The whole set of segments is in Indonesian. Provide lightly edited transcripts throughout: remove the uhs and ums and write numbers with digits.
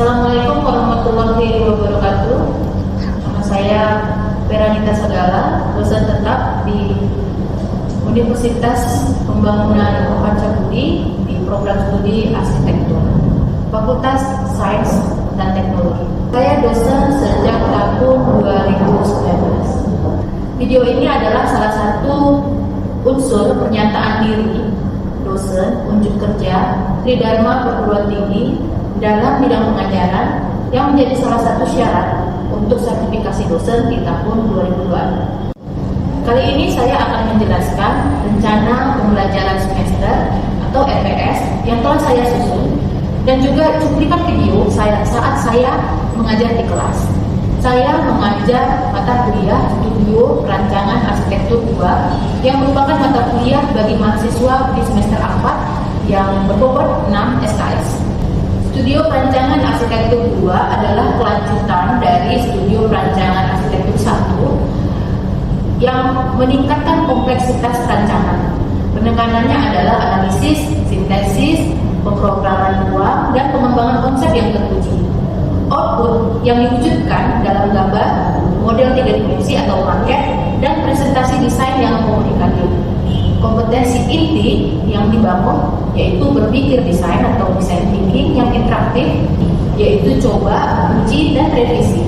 Assalamualaikum warahmatullahi wabarakatuh. Nama saya Veranita Sagala, dosen tetap di Universitas Pembangunan Pancabudi di program studi Arsitektur, Fakultas Sains dan Teknologi. Saya dosen sejak tahun 2019. Video ini adalah salah satu unsur pernyataan diri dosen unjuk kerja Tridharma Perguruan Tinggi dalam bidang pengajaran yang menjadi salah satu syarat untuk sertifikasi dosen di tahun 2002. Kali ini saya akan menjelaskan rencana pembelajaran semester atau RPS yang telah saya susun dan juga cuplikan video saya saat saya mengajar di kelas. Saya mengajar mata kuliah Studio Perancangan Arsitektur 2 yang merupakan mata kuliah bagi mahasiswa di semester 4 yang berbobot 6 SKS. Studio Perancangan Arsitektur 2 adalah kelanjutan dari Studio Perancangan Arsitektur 1 yang meningkatkan kompleksitas rancangan. Penekanannya adalah analisis, sintesis, pemrograman ruang, dan pengembangan konsep yang terpuji. Output yang diwujudkan dalam gambar, model 3 dimensi atau maket, dan presentasi desain yang komunikatif. Kompetensi inti yang dibangun yaitu berpikir desain atau design thinking yang interaktif, yaitu coba, uji, dan revisi.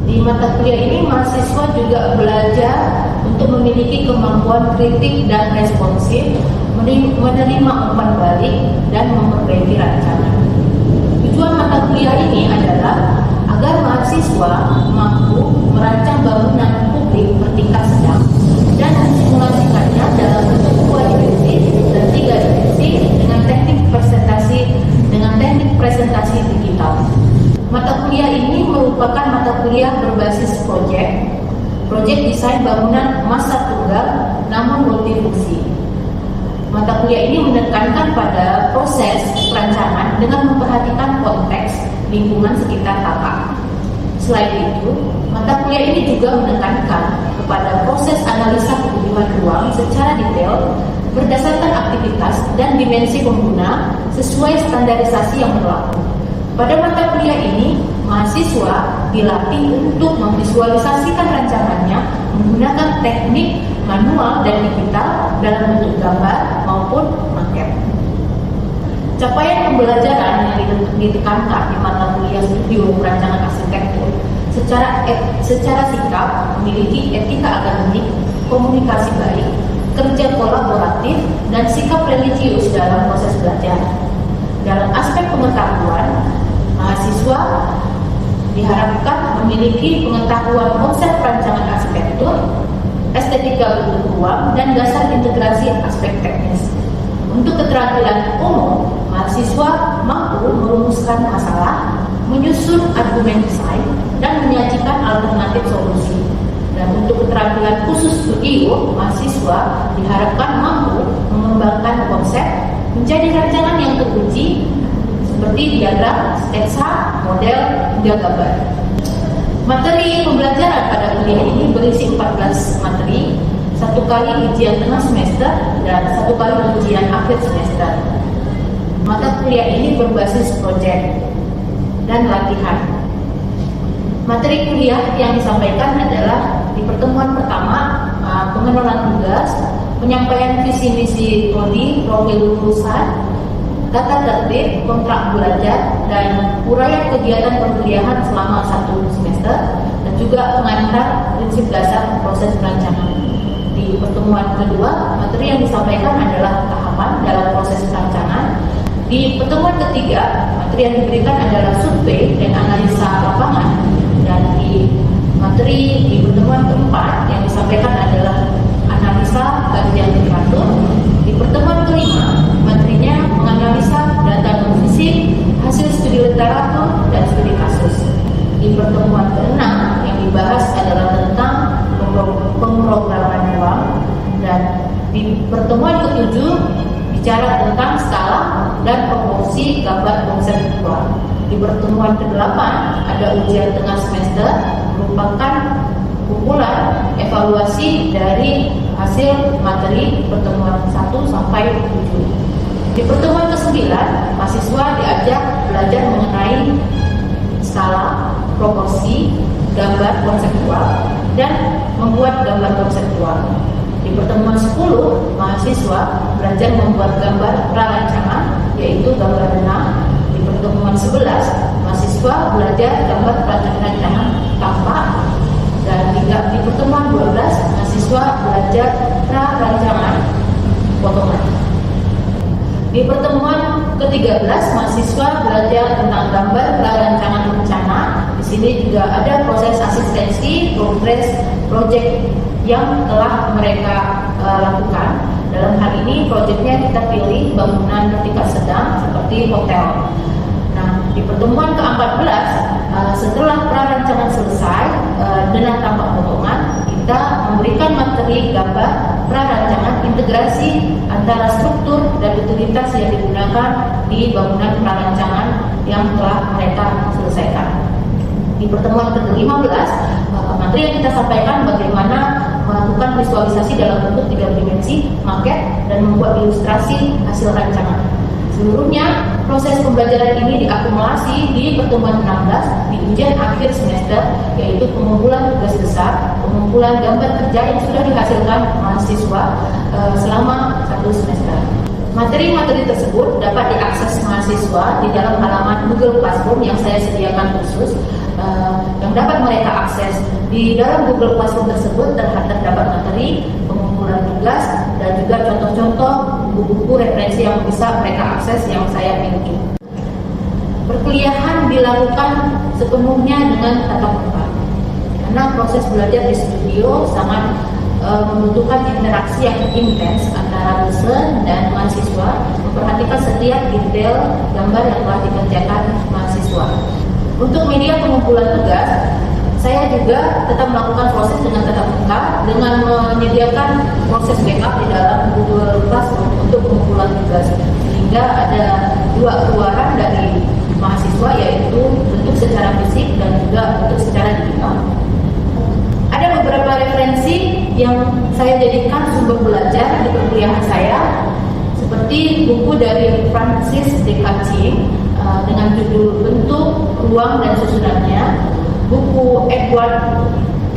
Di mata kuliah ini mahasiswa juga belajar untuk memiliki kemampuan kritik dan responsif, menerima umpan balik, dan memperbaiki rancangan. Tujuan mata kuliah ini adalah agar mahasiswa mampu merancang bangunan publik bertingkat sedang dan mensimulasikannya dalam bentuk 2 dimensi dan 3 dimensi dengan teknik presentasi digital. Mata kuliah ini merupakan mata kuliah berbasis proyek desain bangunan massa tunggal namun multifungsi. Mata kuliah ini menekankan pada proses perancangan dengan memperhatikan konteks lingkungan sekitar kakak. Selain itu, mata kuliah ini juga menekankan kepada proses analisa kebutuhan ruang secara detail berdasarkan aktivitas dan dimensi pengguna sesuai standarisasi yang berlaku. Pada mata kuliah ini, mahasiswa dilatih untuk memvisualisasikan rancangannya menggunakan teknik manual dan digital dalam bentuk gambar maupun maket. Capaian pembelajaran yang ditekankan di mata kuliah Studio Perancangan Arsitektur secara sikap memiliki etika akademik, komunikasi baik, kerja kolaboratif, dan sikap religius dalam proses belajar. Dalam aspek pengetahuan, mahasiswa diharapkan memiliki pengetahuan konsep perancangan arsitektur, estetika bentuk ruang, dan dasar integrasi aspek teknis. Untuk keterampilan umum, mahasiswa mampu merumuskan masalah, menyusun argumen desain, dan menyajikan alternatif solusi. Dan untuk keterampilan khusus studio, mahasiswa diharapkan mampu mengembangkan konsep menjadi rancangan yang teruji seperti diagram, sketsa, model, hingga gambar. Materi pembelajaran pada kuliah ini berisi 14 materi, 1 kali ujian tengah semester dan 1 kali ujian akhir semester. Mata kuliah ini berbasis proyek dan latihan. Materi kuliah yang disampaikan adalah di pertemuan pertama pengenalan tugas, penyampaian visi misi prodi, profil lulusan, data tertib, kontrak belajar, dan uraian kegiatan perkuliahan selama 1 semester, dan juga pengantar prinsip dasar proses perancangan. Di pertemuan kedua, materi yang disampaikan adalah tahapan dalam proses perancangan. Di pertemuan ketiga, materi yang diberikan adalah survei dan analisa lapangan. Dan di materi di pertemuan keempat yang disampaikan adalah analisa kajian literatur. Di pertemuan kelima, materinya menganalisa data non-fisik, hasil studi literatur, dan studi kasus. Di pertemuan keenam yang dibahas adalah tentang pemrograman ruang, dan di pertemuan ketujuh bicara tentang skala dan proporsi gambar konsep ruang. Di pertemuan ke-8 ada ujian tengah semester merupakan kumpulan evaluasi dari hasil materi pertemuan 1 sampai 7. Di pertemuan ke-9, mahasiswa diajak belajar mengenai skala, proporsi, gambar konseptual, dan membuat gambar konseptual. Di pertemuan 10, mahasiswa belajar membuat gambar prarancangan, yaitu gambar benang. Di pertemuan 11, mahasiswa belajar gambar prarancangan tampak. Dan di pertemuan 12, mahasiswa belajar prarancangan potongan. Di pertemuan ke-13, mahasiswa belajar tentang gambar prarancangan rencana. Di sini juga ada proses asistensi, progres, proyek yang telah mereka lakukan. Dalam hal ini, proyeknya kita pilih bangunan tingkat sedang seperti hotel. Nah, di pertemuan ke-14, setelah prarancangan selesai dengan tampak potongan, kita memberikan materi gambar prarancangan integrasi antara struktur dan utilitas yang digunakan di bangunan prarancangan yang telah mereka selesaikan. Di pertemuan ke-15, materi yang kita sampaikan bagaimana melakukan visualisasi dalam bentuk 3 dimensi, maket, dan membuat ilustrasi hasil rancangan. Seluruhnya, proses pembelajaran ini diakumulasi di pertemuan 16 di ujian akhir semester, yaitu pengumpulan tugas besar, pengumpulan gambar kerja yang sudah dihasilkan mahasiswa selama 1 semester. Materi-materi tersebut dapat diakses mahasiswa di dalam halaman Google Classroom yang saya sediakan khusus, yang dapat mereka akses. Di dalam Google Classroom tersebut terdapat materi, pengumpulan tugas, dan juga contoh-contoh buku-buku referensi yang bisa mereka akses yang saya miliki. Perkuliahan dilakukan sepenuhnya dengan tatap muka, karena proses belajar di studio sangat membutuhkan interaksi yang intens antara dosen dan mahasiswa, memperhatikan setiap detail gambar yang telah dikerjakan mahasiswa. Untuk media pengumpulan tugas, saya juga tetap melakukan proses dengan tatap muka dengan menyediakan proses backup di dalam Google Classroom untuk pengumpulan tugas, sehingga ada 2 keluaran dari mahasiswa, yaitu bentuk secara fisik dan juga bentuk secara digital. Ada beberapa referensi yang saya jadikan sumber belajar di perkuliahan saya, seperti buku dari Francis Descartes dengan judul Bentuk, Ruang, dan Susunannya, buku Edward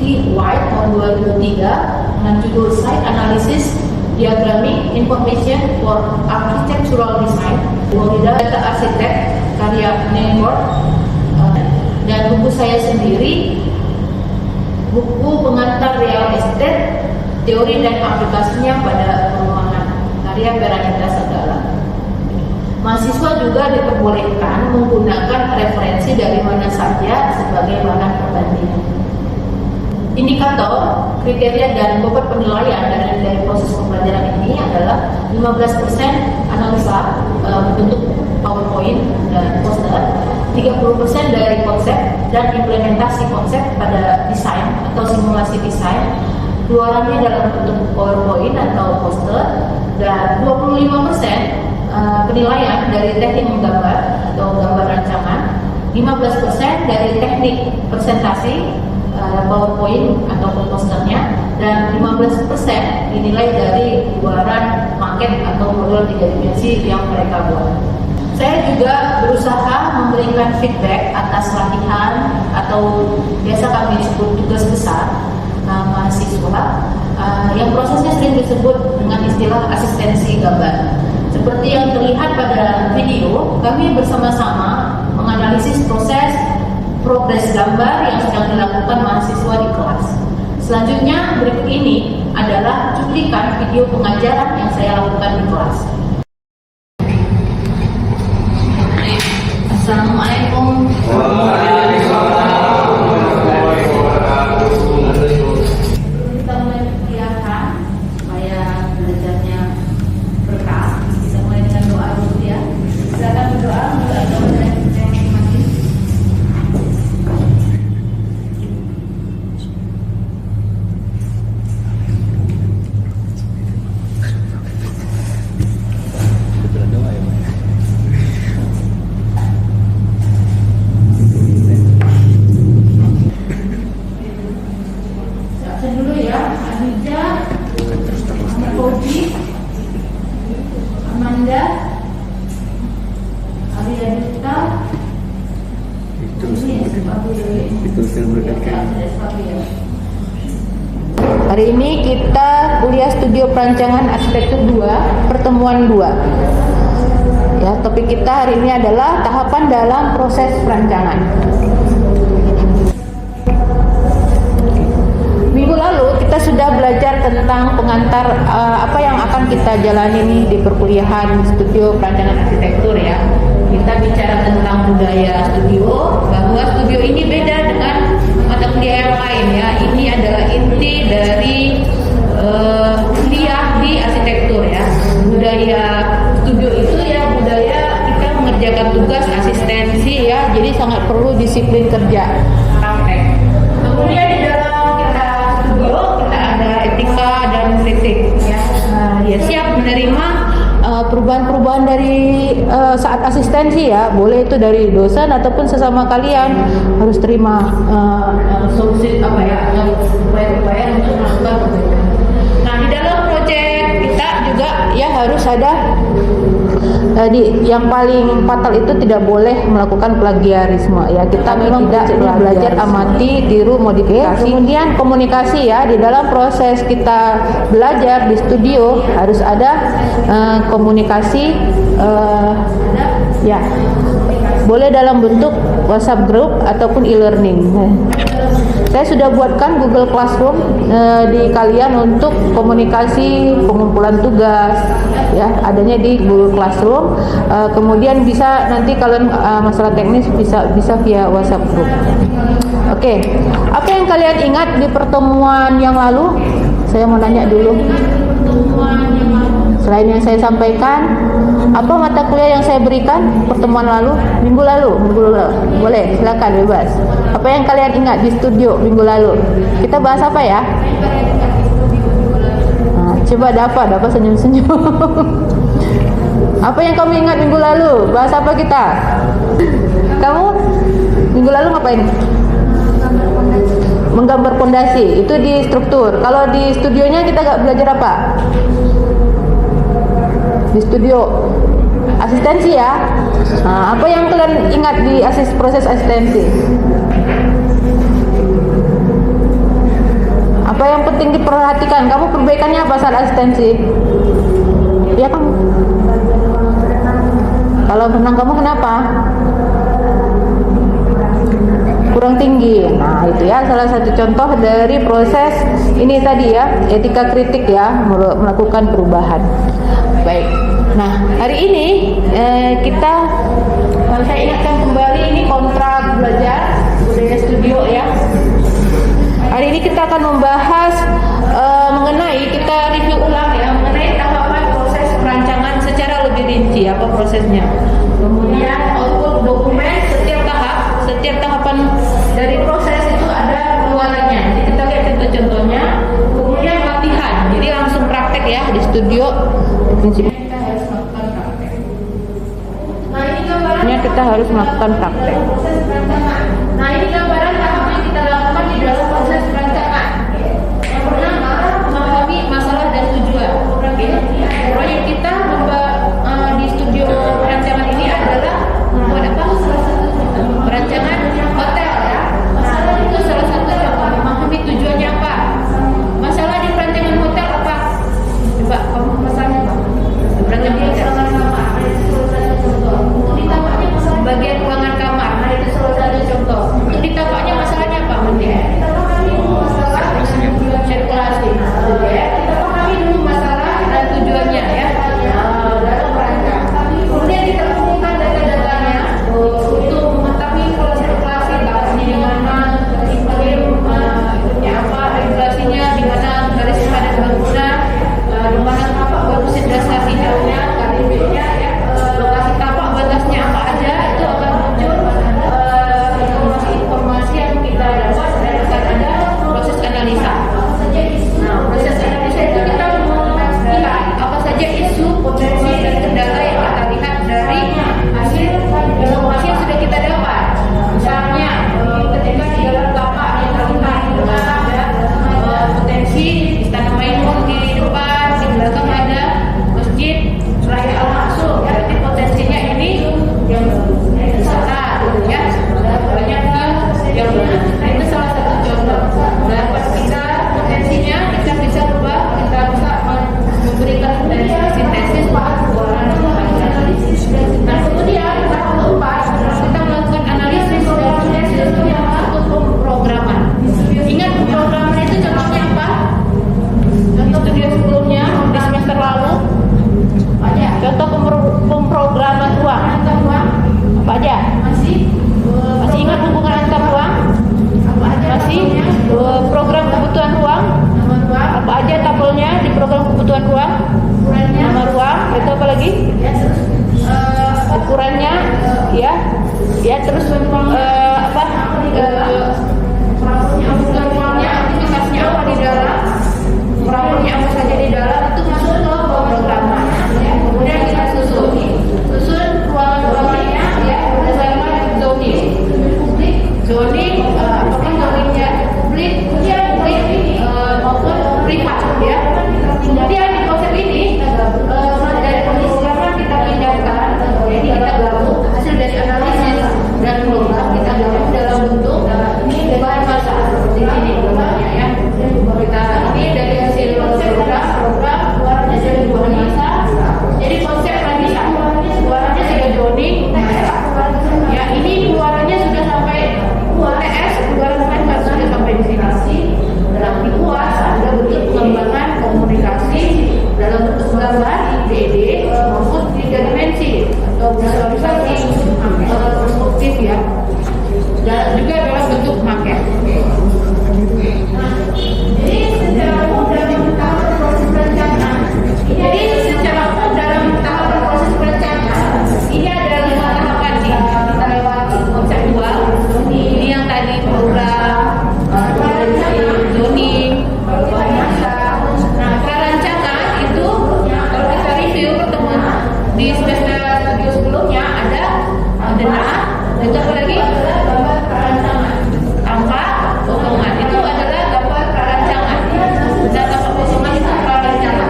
T. White tahun 2003 dengan judul Site Analysis Diagramming Information for Architectural Design, Florida Data Architect karya Neymar, dan buku saya sendiri, buku Pengantar Real Estate, Teori dan Aplikasinya pada Perumahan, karya Veranita Sagala. Mahasiswa juga diperbolehkan menggunakan referensi dari mana saja sebagai bahan perbandingan. Indikator, kriteria, dan bobot penilaian dari proses pembelajaran ini adalah 15% analisa bentuk PowerPoint dan poster, 30% dari konsep dan implementasi konsep pada desain atau simulasi desain, keluarannya dalam bentuk PowerPoint atau poster, dan 25% penilaian dari teknik menggambar atau gambar rancangan, 15% dari teknik presentasi PowerPoint atau posternya, dan 15% dinilai dari keluaran maket atau model 3 dimensi yang mereka buat. Saya juga berusaha memberikan feedback atas latihan atau biasa kami sebut tugas besar mahasiswa, yang prosesnya sering disebut dengan istilah asistensi gambar. Seperti yang terlihat pada video, kami bersama-sama menganalisis proses progres gambar yang sedang dilakukan mahasiswa di kelas. Selanjutnya, berikut ini adalah cuplikan video pengajaran yang saya lakukan di kelas. Assalamualaikum. Hari ini kita kuliah studio perancangan arsitektur 2, pertemuan 2. Ya, topik kita hari ini adalah tahapan dalam proses perancangan. Minggu lalu kita sudah belajar tentang pengantar apa yang akan kita jalani nih di perkuliahan studio perancangan arsitektur ya. Kita bicara tentang budaya studio, bahwa studio ini beda dengan mata kuliah yang lain ya. Ini adalah inti dari kuliah di arsitektur ya. Budaya studio itu ya budaya kita mengerjakan tugas asistensi ya. Jadi sangat perlu disiplin kerja, praktek. Kemudian di dalam kita studio kita ada etika dan kritik ya. Ya siap menerima perubahan-perubahan dari saat asistensi ya, boleh itu dari dosen ataupun sesama kalian, harus terima solusi apa ya, upaya-upaya untuk melakukan perbaikan. Nah di dalam proyek kita juga ya harus ada yang paling fatal itu tidak boleh melakukan plagiarisme ya. Kita memang tidak belajar amati, tiru, modifikasi. Kemudian komunikasi ya, di dalam proses kita belajar di studio harus ada komunikasi ya. Boleh dalam bentuk WhatsApp group ataupun e-learning. Saya sudah buatkan Google Classroom di kalian untuk komunikasi, pengumpulan tugas ya, adanya di Google Classroom. Kemudian bisa nanti kalian masalah teknis bisa via WhatsApp group. Oke. Apa yang kalian ingat di pertemuan yang lalu? Saya mau nanya dulu. Selain yang saya sampaikan, apa mata kuliah yang saya berikan pertemuan lalu? Minggu lalu. Boleh, silakan bebas. Apa yang kalian ingat di studio minggu lalu? Kita bahas apa ya? Nah, coba dapat senyum-senyum. Apa yang kamu ingat minggu lalu? Bahas apa kita? Kamu minggu lalu ngapain? Menggambar pondasi. Itu di struktur. Kalau di studionya kita gak belajar apa? Di studio asistensi ya. Nah, apa yang kalian ingat di proses asistensi? Apa yang penting diperhatikan? Kamu perbaikannya apa saat asistensi? Ya kamu. Kalau renang kamu kenapa? Kurang tinggi. Nah itu ya salah satu contoh dari proses ini tadi ya, etika kritik ya, melakukan perubahan. Baik. Nah hari ini kita, saya ingatkan kembali ini kontrak belajar budaya studio ya. Hari ini kita akan membahas mengenai, kita review ulang ya, mengenai tahapan proses perancangan secara lebih rinci apa prosesnya. Kemudian output dokumen setiap tahapan dari proses itu ada pengeluarannya. Jadi kita lihat contoh-contohnya. Kemudian latihan. Jadi langsung praktek ya di studio. Prinsipnya kita harus melakukan praktek. Nah ini gambarannya kita harus melakukan praktek. Nah ini gambaran tahap yang kita lakukan di dalam proses perancangan. Yang pertama memahami masalah dan tujuan. Proyek kita di studio perancangan ini adalah membuat apa? Perancangan hotel ya. Masalah itu salah satu yang memahami tujuannya apa. Masalah di perancangan hotel apa? Coba kamu masalahnya apa? Di perancangan hotel. Di tampaknya bagian ruangan kamar. Nah itu salah satu ruangnya, aktivitasnya apa di dalam, programnya apa saja di dalam, itu masuk ke pemrograman. Ya. Kemudian kita susun ruangan-ruangannya, ya, berdasarkan zoning, apakah zoningnya publik, maupun privat, ya. Kemudian di konsep ini dari pemrograman kita pindahkan, jadi kita gabung hasil dari analisis dan program kita gabung dalam bentuk ini bahan masa seperti ini gambarnya, ya. Kita ini dari hasil program keluarnya dari bahan masa. Jadi konsep tadi keluarannya sudah zoning, ya. Ini keluarannya sudah sampai UTS, keluaran mereka sudah sampai di sini. Dalam UAS ada bentuk pengembangan komunikasi dalam bentuk gambar, IPD maupun 3 dimensi atau visualisasi perspektif, ya. Dan juga dalam bentuk maket. Jadi secara umum dalam tahapan proses perencanaan, ini ada 5 tahapan nih kita lewati. Konseptual, ini yang tadi program, zoning, bahan masa. Nah, perancangan itu kalau kita review pertemuan di semester studio sebelumnya ada denah, dan apa lagi? Gambar perancangan. Angka, potongan itu adalah gambar perancangan. Dan gambar potongan itu perancangan.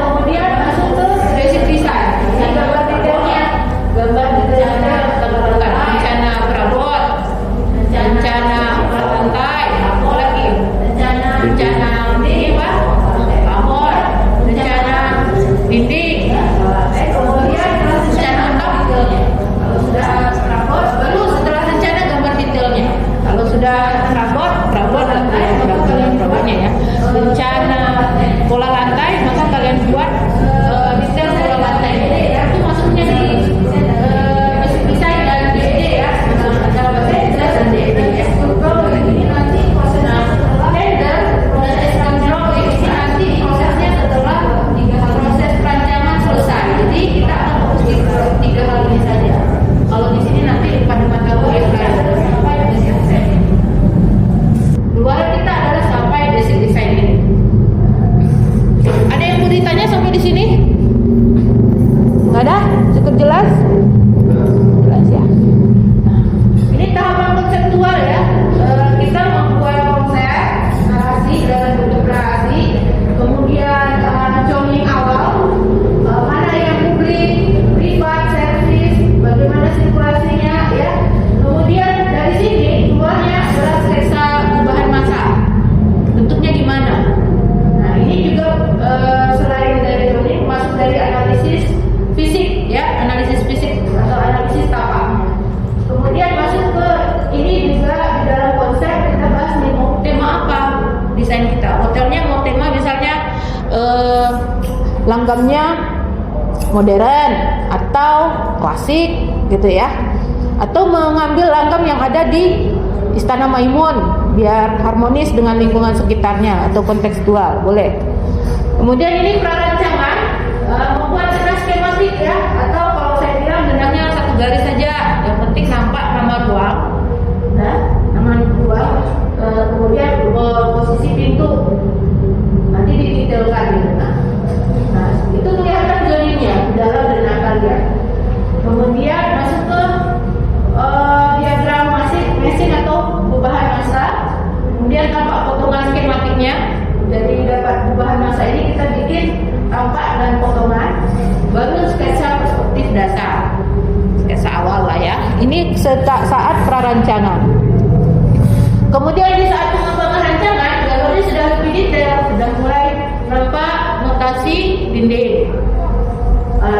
Kemudian masuk ke basic design. Gambar detailnya, gambar detailnya rencana perabot, rencana lantai, apa lagi? Rencana ini apa? Pamor, rencana dinding, kemudian rencana atap detailnya. Kalau sudah perabot, baru setelah rencana gambar detailnya. Kalau sudah perabot perabotnya, ya. Rencana pola lantai, maka kalian buat detail pola lantai. Itu masuknya di basic design dan DD, ya. Antara basic design dan DD, ya. Ini nanti prosesnya tender, proses drawing ini nanti prosesnya setelah proses perancangan selesai. Jadi kita akan fokus di 3 hal ini saja. Kalau di sini nanti depan tahu ya sampai basic design. Keluaran kita adalah sampai basic design ini. Ada yang mau ditanya sampai di sini? Nggak ada? Cukup jelas? Jelas, ya. Ini tahapan konseptual, ya. Kita membuat konsep narasi dalam bentuk narasi, kemudian zoning awal, mana yang publik, privat, servis, bagaimana sirkulasinya, ya. Kemudian dari sini keluarnya adalah sketsa bahan masa, bentuknya gimana. Nah, ini juga selain dari zoning masuk dari analisis fisik, ya, analisis fisik atau analisis tapak. Kemudian masuk ke ini juga di dalam konsep kita bahas nih mau tema apa desain kita. Hotelnya mau tema misalnya langgamnya modern atau klasik, gitu, ya. Atau mengambil langgam yang ada di Istana Maimun biar harmonis dengan lingkungan sekitarnya atau kontekstual, boleh. Kemudian ini prarancangan, membuat denah skematik, ya, atau kalau saya bilang denahnya 1 garis saja, yang penting nampak nama ruang, nah, nama ruang, kemudian posisi pintu nanti didetailkan di denah. Nah, itu kelihatan zoningnya di dalam denah kalian. Kemudian masuk ke diagram mesin atau bahan masa. Kemudian tampak potongan skematiknya. Jadi dapat bahan masa ini kita bikin tampak dan potongan. Baru sketsa perspektif dasar, sketsa awal lah, ya. Ini saat prarancangan. Kemudian di saat pengembangan rancangan, gambarnya sudah lebih detail, sudah mulai nampak notasi dinding,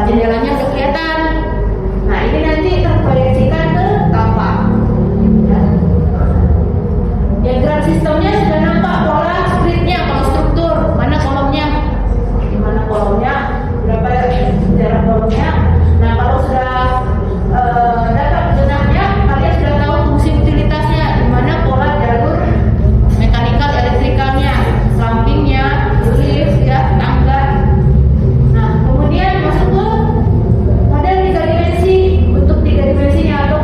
jendelanya sudah kelihatan. Nah, ini nanti terproyeksikan ke tapak. Diagram sistemnya sudah nampak pola splitnya, kalau struktur, mana kolomnya, di mana kolomnya, berapa jarak kolomnya. Nah, kalau sudah dapat benarnya, kalian sudah tahu fungsi utilitasnya, di mana pola jalur mekanikal elektrikalnya, sampingnya, lift, ya, tangga. Nah, kemudian masuk ke model 3 dimensi, bentuk 3 dimensinya atau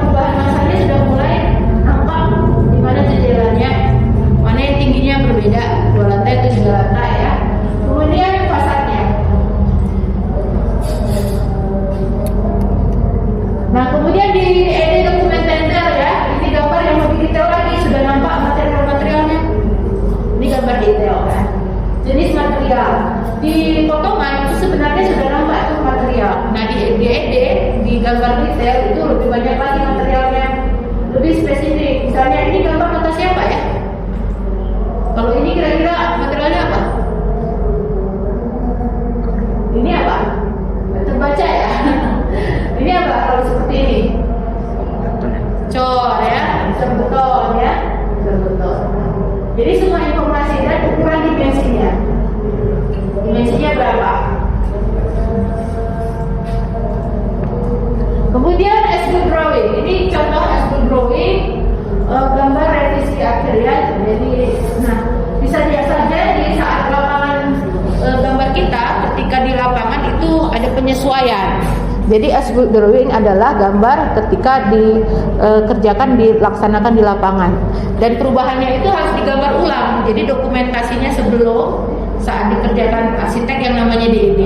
sebeton ya, sebeton. Jadi semua informasi dan ukuran dimensinya. Dimensinya berapa? Kemudian as-built drawing. Ini contoh as-built drawing, gambar revisi akhir ya. Jadi, nah bisa lihat saja di saat lapangan gambar kita, ketika di lapangan itu ada penyesuaian. Jadi as-built drawing adalah gambar ketika dikerjakan, dilaksanakan di lapangan. Dan perubahannya itu harus digambar ulang. Jadi dokumentasinya sebelum saat dikerjakan arsitek yang namanya DED.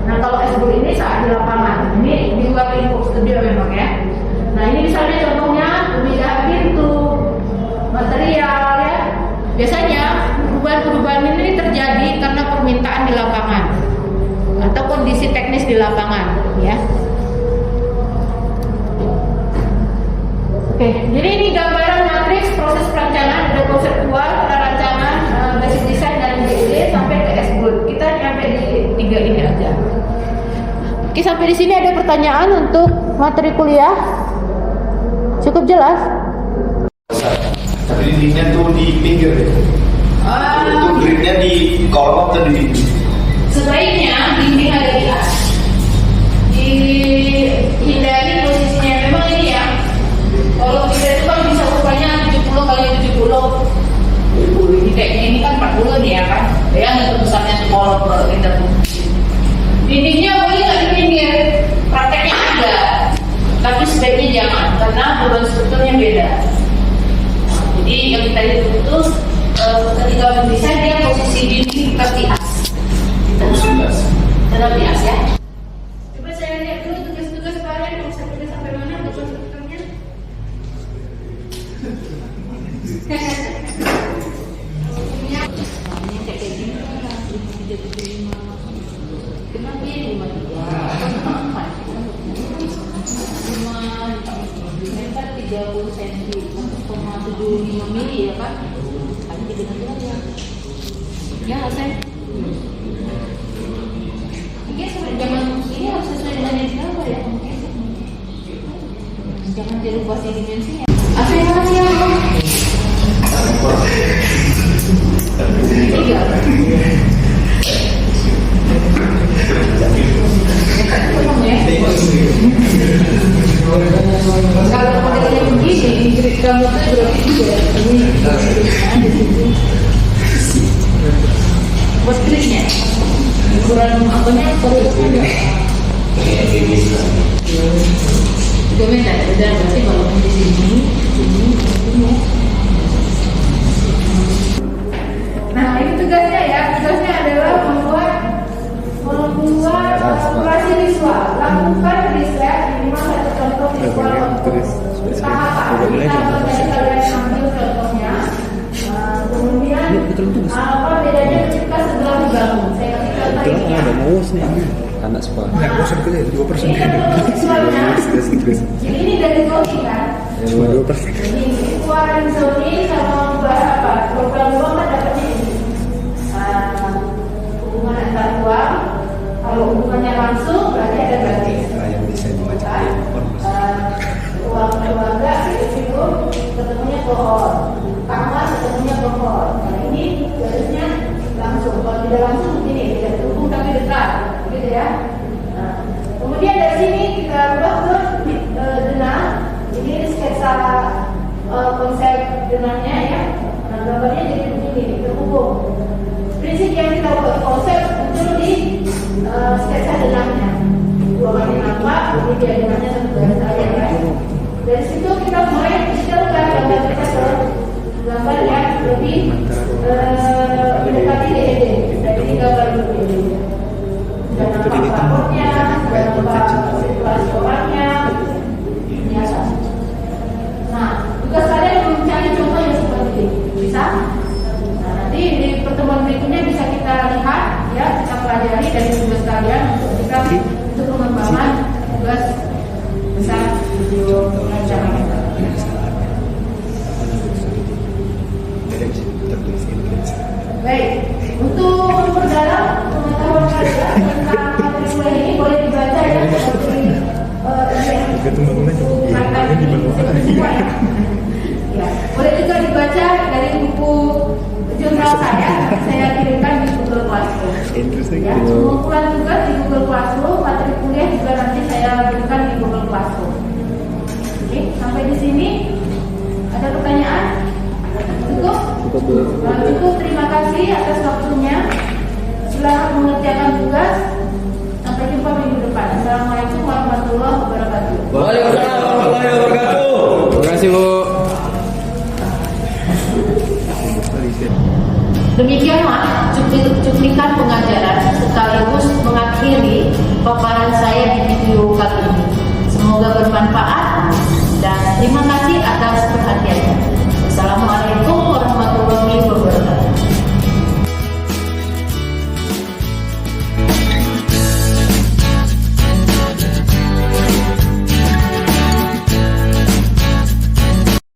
Nah kalau as-built ini saat di lapangan. Ini di luar lingkup studio memang ya. Nah ini misalnya contohnya pemindahan pintu, material ya. Biasanya perubahan-perubahan ini terjadi karena permintaan di lapangan atau kondisi teknis di lapangan ya. Oke, jadi ini gambaran matriks proses perancangan, ada konseptual, perancangan, basic design dan DED sampai ke as-built. Kita nyampe di 3 ini aja. Oke, sampai di sini ada pertanyaan untuk materi kuliah? Cukup jelas? Tapi dindingnya tuh di pinggir ya? Itu gridnya di kolom atau di dinding? Sebaiknya dinding ada di atas. Dihindari posisinya memang ini ya. Kalau kita itu kan bisa rupanya 70 kali 70. Ini kayaknya ini kan 40 nih ya kan. Bayangin itu besarnya kolom kita tuh. Dindingnya boleh nggak di pinggir? Prakteknya ada. Tapi sebaiknya jangan karena beban strukturnya beda. Jadi yang kita lihat itu ketika mendesain dia posisi dinding pasti as. Tetap di as ya. Coba saya lihat dulu tugas-tugas kalian yang saya tulis sampai mana beban strukturnya. Kenapa ini 30 cm, 1,75 mili ya kan? Ada di benar ya. Ya saya. Ini sampai zaman ini harus sesuai dengan yang berapa ya? Jangan dirubah si dimensinya. Apa yang harus ya? 3. Kalau modelnya begini, grid kamu itu berarti juga ini di situ. Buat gridnya, ukuran apanya perlu enggak? 3 meter, udah berarti kalau di sini. Nah ini tugasnya ya, tugasnya adalah membuat operasi visual, lakukan riset minimal 1 contoh visual tahapan. Kita kalian ambil contohnya, kemudian apa bedanya ketika setelah dibangun. Saya kasih contoh ini ya. Anak sekolah. Nggak bosan kuliah 2%. Jadi ini dari zoning kan? 2%. Jadi keluaran zoning sama apa? Program uang kan dapatnya ini. Hubungan antar uang. Kalau hubungannya langsung berarti ada gratis. Yang bisa dibaca. Uang keluarga itu ketemunya pohon, kamar ketemunya pohon. Nah ini harusnya langsung. Kalau tidak langsung begini, tidak terhubung tapi dekat, gitu ya. Nah, kemudian dari sini kita ubah ke denah. Ini sketsa konsep denahnya ya. Nah gambarnya jadi begini, terhubung. Prinsip yang kita buat konsep muncul di sketsa denahnya. Ruangannya nampak, kemudian denahnya satu garis saja ya. Dari situ kita mulai detailkan gambar kita ke gambar yang lebih mendekati DED. Dari gambar DED. Dan nampak plafonnya, dan nampak sirkulasi orangnya, biasa. Nah, tugas kalian mencari contoh yang seperti ini, bisa? Nah, nanti di pertemuan berikutnya bisa kita lihat, ya, kita pelajari dari tugas kalian untuk pengembangan tugas besar video rancangan kita. Baik, untuk memperdalam pengetahuan kalian tentang materi ini boleh dibaca ya seperti saya, nanti saya kirimkan di Google Classroom. Interesting. Ya, pengumpulan tugas di Google Classroom, materi kuliah juga nanti saya berikan di Google Classroom. Oke, sampai di sini ada pertanyaan? Cukup? Cukup dulu. Cukup. Terima kasih atas waktunya. Silakan mengerjakan tugas. Sampai jumpa minggu depan. Assalamualaikum warahmatullahi wabarakatuh. Waalaikumsalam warahmatullahi wabarakatuh. Terima kasih, Bu. Demikianlah cuplikan pengajaran sekaligus mengakhiri paparan saya di video kali ini. Semoga bermanfaat